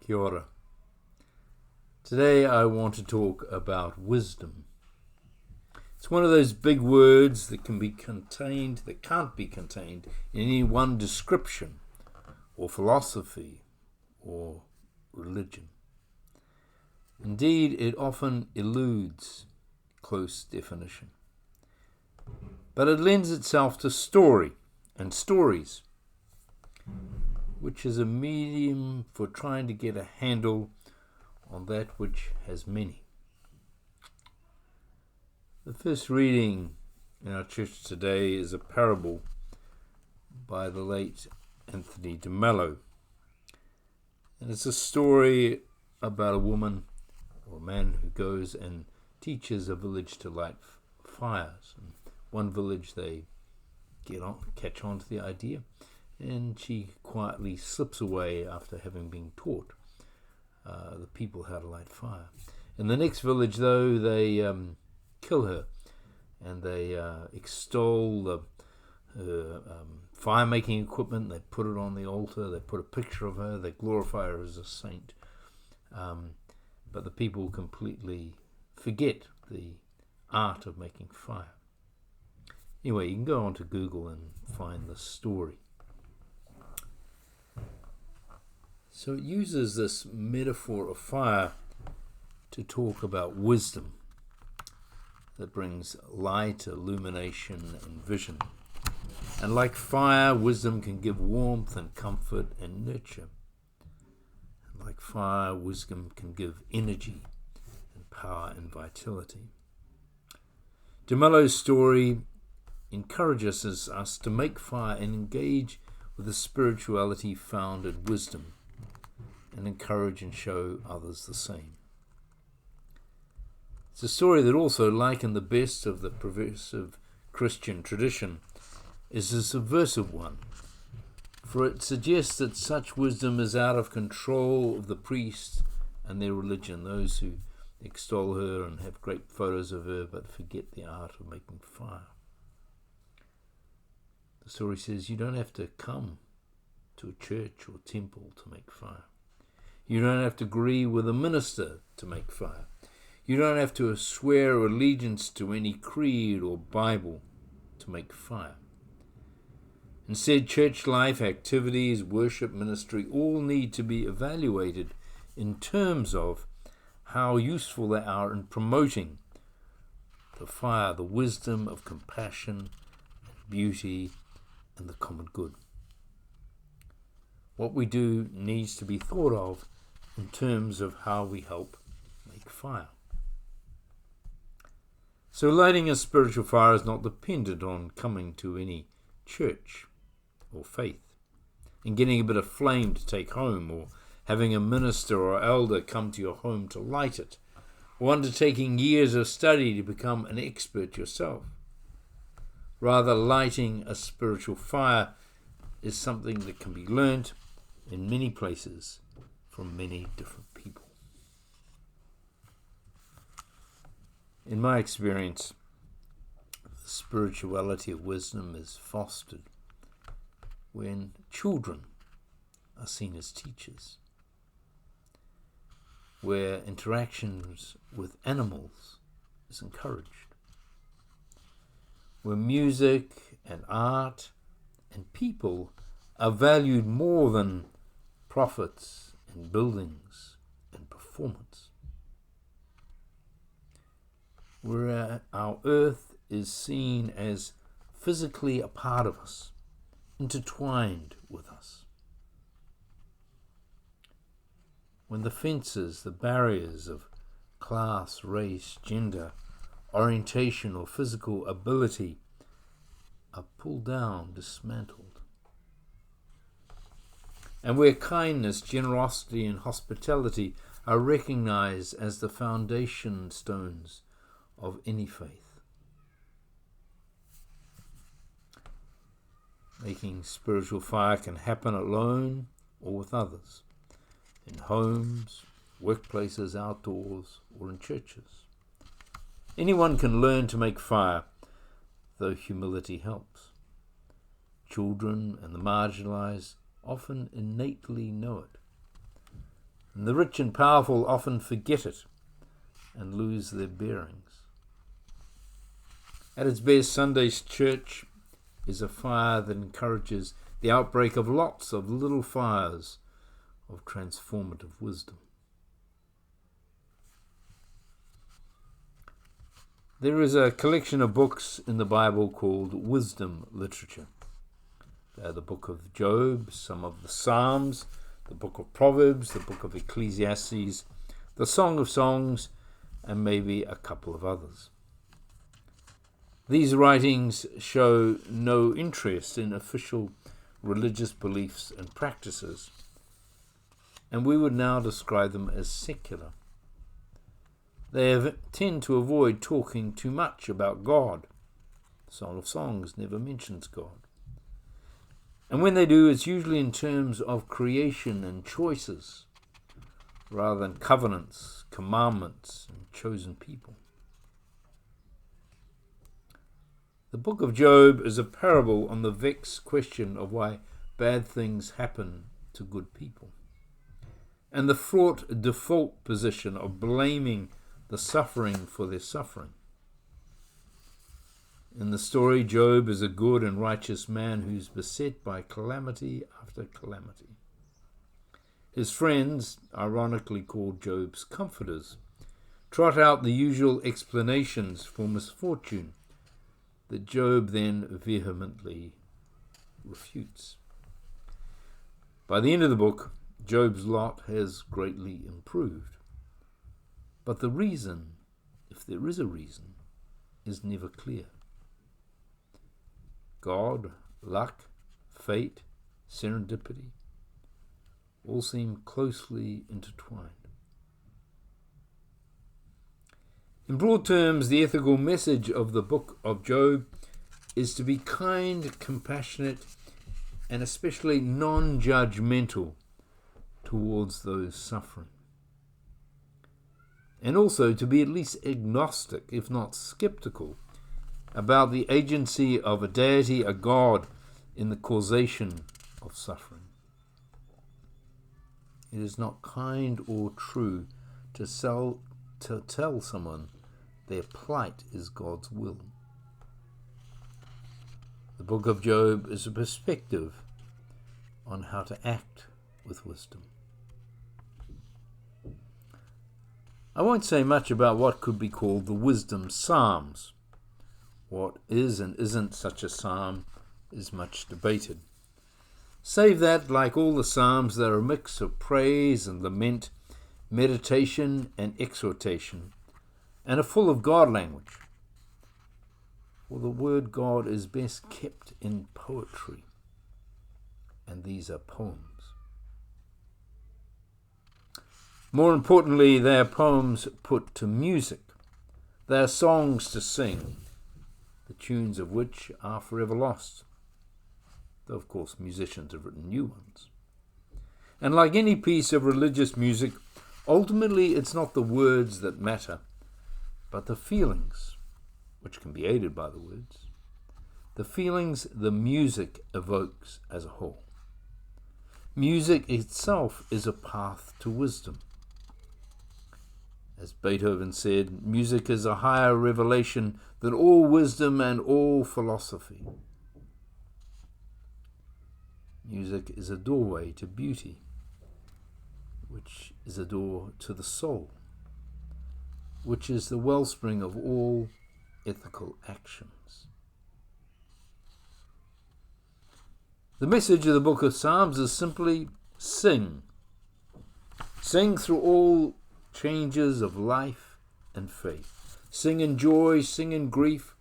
Kia ora. Today I want to talk about wisdom. It's one of those big words that can't be contained in any one description or philosophy or religion. Indeed, it often eludes close definition. But it lends itself to story and stories, which is a medium for trying to get a handle on that which has many. The first reading in our church today is a parable by the late Anthony de Mello. And it's a story about a woman or a man who goes and teaches a village to light fires. In one village they catch on to the idea, and she quietly slips away after having been taught the people how to light fire. In the next village, though, they kill her, and they extol her fire-making equipment. They put it on the altar. They put a picture of her. They glorify her as a saint. But the people completely forget the art of making fire. Anyway, you can go on to Google and find the story. So it uses this metaphor of fire to talk about wisdom that brings light, illumination, and vision. And like fire, wisdom can give warmth and comfort and nurture. And like fire, wisdom can give energy and power and vitality. De Mello's story encourages us to make fire and engage with the spirituality found in wisdom, and encourage and show others the same. It's a story that also, like in the best of the progressive Christian tradition, is a subversive one, for it suggests that such wisdom is out of control of the priest and their religion, those who extol her and have great photos of her but forget the art of making fire. The story says you don't have to come to a church or temple to make fire. You don't have to agree with a minister to make fire. You don't have to swear allegiance to any creed or Bible to make fire. Instead, church life, activities, worship, ministry all need to be evaluated in terms of how useful they are in promoting the fire, the wisdom of compassion, beauty, and the common good. What we do needs to be thought of in terms of how we help make fire. So lighting a spiritual fire is not dependent on coming to any church or faith, and getting a bit of flame to take home, or having a minister or elder come to your home to light it, or undertaking years of study to become an expert yourself. Rather, lighting a spiritual fire is something that can be learnt in many places from many different people. In my experience, the spirituality of wisdom is fostered when children are seen as teachers, where interactions with animals is encouraged, where music and art and people are valued more than profits and buildings and performance, where our earth is seen as physically a part of us, intertwined with us. When the fences, the barriers of class, race, gender, orientation, or physical ability are pulled down, dismantled. And where kindness, generosity, and hospitality are recognized as the foundation stones of any faith. Making spiritual fire can happen alone or with others, in homes, workplaces, outdoors, or in churches. Anyone can learn to make fire, though humility helps. Children and the marginalized often innately know it. And the rich and powerful often forget it and lose their bearings. At its best, Sunday's church is a fire that encourages the outbreak of lots of little fires of transformative wisdom. There is a collection of books in the Bible called wisdom literature. They are the book of Job, some of the Psalms, the book of Proverbs, the book of Ecclesiastes, the Song of Songs, and maybe a couple of others. These writings show no interest in official religious beliefs and practices, and we would now describe them as secular. They tend to avoid talking too much about God. The Song of Songs never mentions God. And when they do, it's usually in terms of creation and choices, rather than covenants, commandments, and chosen people. The book of Job is a parable on the vexed question of why bad things happen to good people, and the fraught default position of blaming the suffering for their suffering. In the story, Job is a good and righteous man who's beset by calamity after calamity. His friends, ironically called Job's comforters, trot out the usual explanations for misfortune that Job then vehemently refutes. By the end of the book, Job's lot has greatly improved. But the reason, if there is a reason, is never clear. God, luck, fate, serendipity all seem closely intertwined. In broad terms, the ethical message of the book of Job is to be kind, compassionate, and especially non-judgmental towards those suffering. And also to be at least agnostic, if not skeptical, about the agency of a deity, a God, in the causation of suffering. It is not kind or true to tell someone their plight is God's will. The book of Job is a perspective on how to act with wisdom. I won't say much about what could be called the wisdom psalms. What is and isn't such a psalm is much debated. Save that, like all the psalms, they're a mix of praise and lament, meditation and exhortation, and are full of God language. For the word God is best kept in poetry, and these are poems. More importantly, they are poems put to music. They are songs to sing, the tunes of which are forever lost, though of course musicians have written new ones. And like any piece of religious music, ultimately it's not the words that matter, but the feelings, which can be aided by the words, the feelings the music evokes as a whole. Music itself is a path to wisdom. As Beethoven said, music is a higher revelation than all wisdom and all philosophy. Music is a doorway to beauty, which is a door to the soul, which is the wellspring of all ethical actions. The message of the book of Psalms is simply sing. Sing through all changes of life and faith. Sing in joy, sing in grief,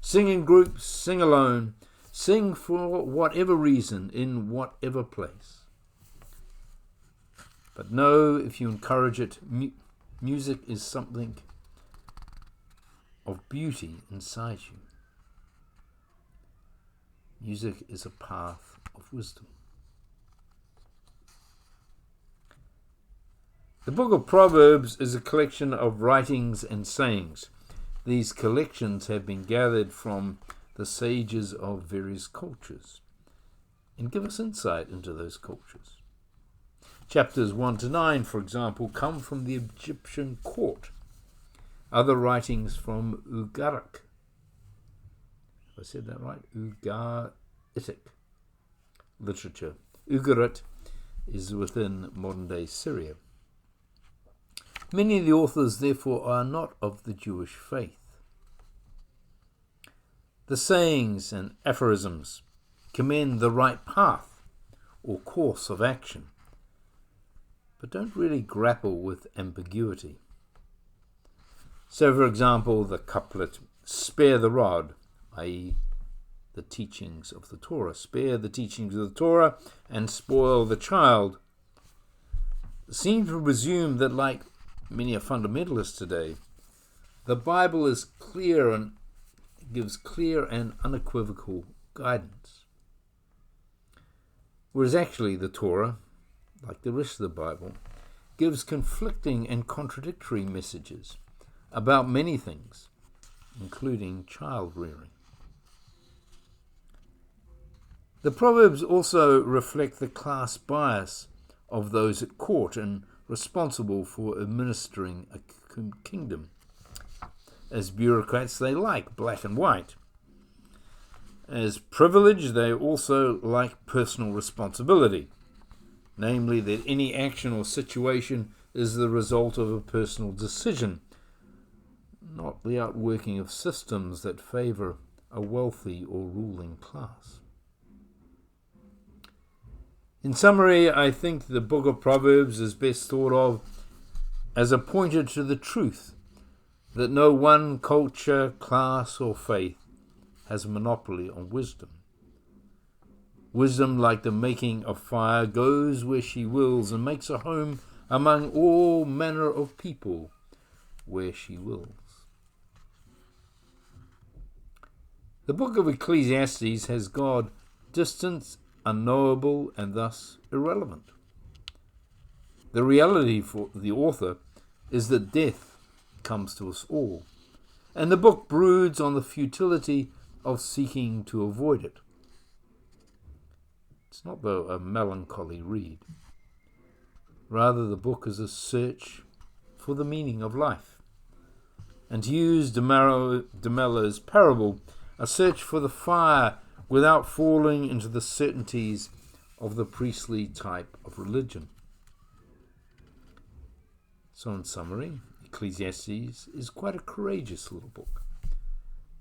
sing in groups, sing alone, sing for whatever reason, in whatever place. But know, if you encourage it, music is something of beauty inside you. Music is a path of wisdom. The book of Proverbs is a collection of writings and sayings. These collections have been gathered from the sages of various cultures and give us insight into those cultures. Chapters 1 to 9, for example, come from the Egyptian court. Other writings from Ugaritic. Have I said that right? Ugaritic literature. Ugarit is within modern-day Syria. Many of the authors, therefore, are not of the Jewish faith. The sayings and aphorisms commend the right path or course of action, but don't really grapple with ambiguity. So, for example, the couplet, spare the rod, i.e. the teachings of the Torah, spare the teachings of the Torah and spoil the child, seems to presume that, like many are fundamentalists today, the Bible is clear and gives clear and unequivocal guidance. Whereas actually the Torah, like the rest of the Bible, gives conflicting and contradictory messages about many things, including child rearing. The Proverbs also reflect the class bias of those at court and responsible for administering a kingdom. As bureaucrats, they like black and white. As privileged, they also like personal responsibility, namely that any action or situation is the result of a personal decision, not the outworking of systems that favour a wealthy or ruling class. In summary, I think the book of Proverbs is best thought of as a pointer to the truth that no one culture, class, or faith has a monopoly on wisdom. Wisdom, like the making of fire, goes where she wills and makes a home among all manner of people where she wills. The book of Ecclesiastes has God distant, unknowable, and thus irrelevant. The reality for the author is that death comes to us all, and the book broods on the futility of seeking to avoid it. It's not, though, a melancholy read. Rather, the book is a search for the meaning of life, and to use de Mello's parable, a search for the fire without falling into the certainties of the priestly type of religion. So, in summary, Ecclesiastes is quite a courageous little book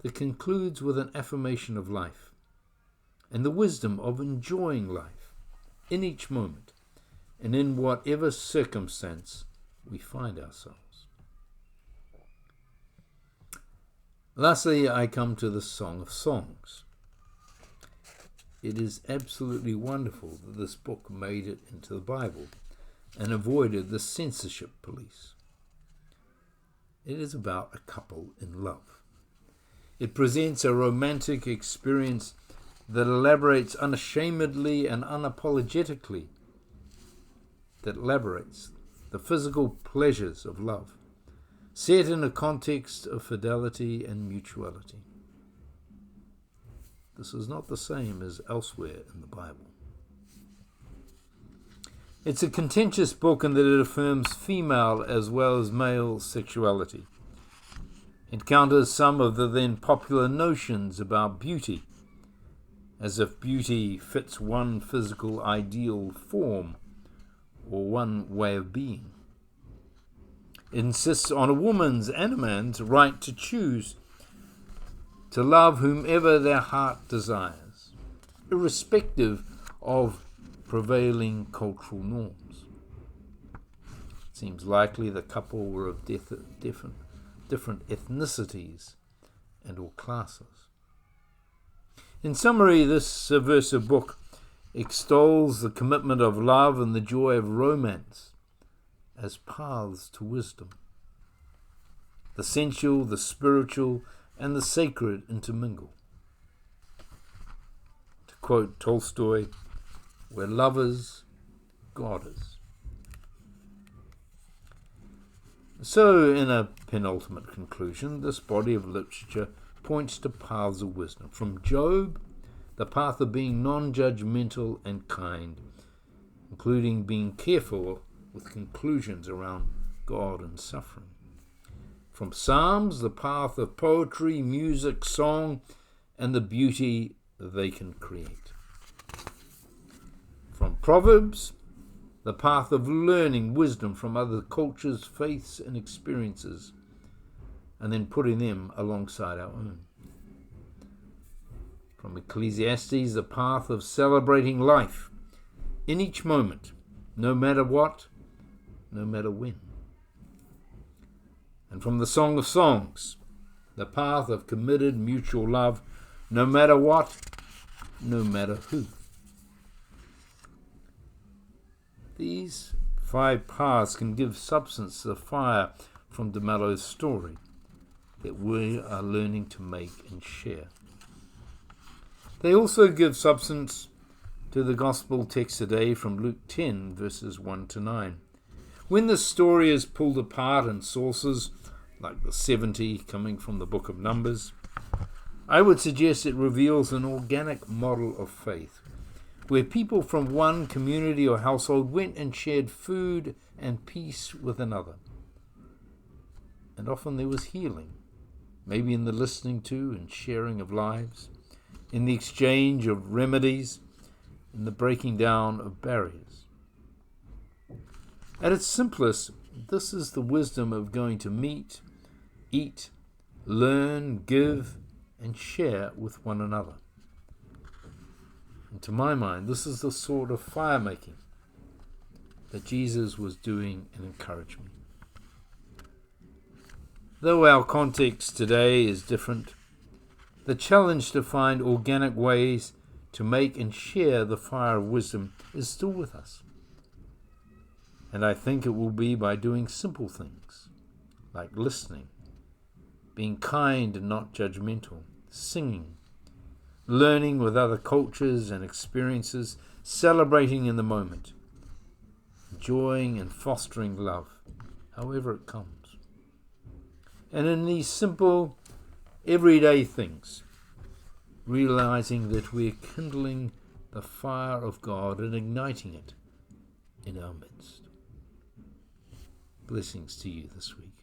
that concludes with an affirmation of life and the wisdom of enjoying life in each moment and in whatever circumstance we find ourselves. Lastly, I come to the Song of Songs. It is absolutely wonderful that this book made it into the Bible and avoided the censorship police. It is about a couple in love. It presents a romantic experience that elaborates unashamedly and unapologetically, that elaborates the physical pleasures of love, set in a context of fidelity and mutuality. This is not the same as elsewhere in the Bible. It's a contentious book in that it affirms female as well as male sexuality. It counters some of the then popular notions about beauty, as if beauty fits one physical ideal form or one way of being. It insists on a woman's and a man's right to choose to love whomever their heart desires, irrespective of prevailing cultural norms. It seems likely the couple were of different ethnicities and or classes. In summary, this subversive book extols the commitment of love and the joy of romance as paths to wisdom. The sensual, the spiritual, and the sacred intermingle. To quote Tolstoy, "Where love is, God is." So, in a penultimate conclusion, this body of literature points to paths of wisdom. From Job, the path of being non-judgmental and kind, including being careful with conclusions around God and suffering. From Psalms, the path of poetry, music, song, and the beauty they can create. From Proverbs, the path of learning wisdom from other cultures, faiths, and experiences, and then putting them alongside our own. From Ecclesiastes, the path of celebrating life in each moment, no matter what, no matter when. And from the Song of Songs, the path of committed mutual love, no matter what, no matter who. These 5 paths can give substance to the fire from Mello's story that we are learning to make and share. They also give substance to the gospel text today from Luke 10, verses 1 to 9. When the story is pulled apart in sources like the 70 coming from the book of Numbers, I would suggest it reveals an organic model of faith, where people from one community or household went and shared food and peace with another. And often there was healing, maybe in the listening to and sharing of lives, in the exchange of remedies, in the breaking down of barriers. At its simplest, this is the wisdom of going to meet, eat, learn, give, and share with one another. And to my mind, this is the sort of fire making that Jesus was doing and encouraged me. Though our context today is different, the challenge to find organic ways to make and share the fire of wisdom is still with us. And I think it will be by doing simple things, like listening, being kind and not judgmental, singing, learning with other cultures and experiences, celebrating in the moment, enjoying and fostering love, however it comes. And in these simple, everyday things, realizing that we're kindling the fire of God and igniting it in our midst. Blessings to you this week.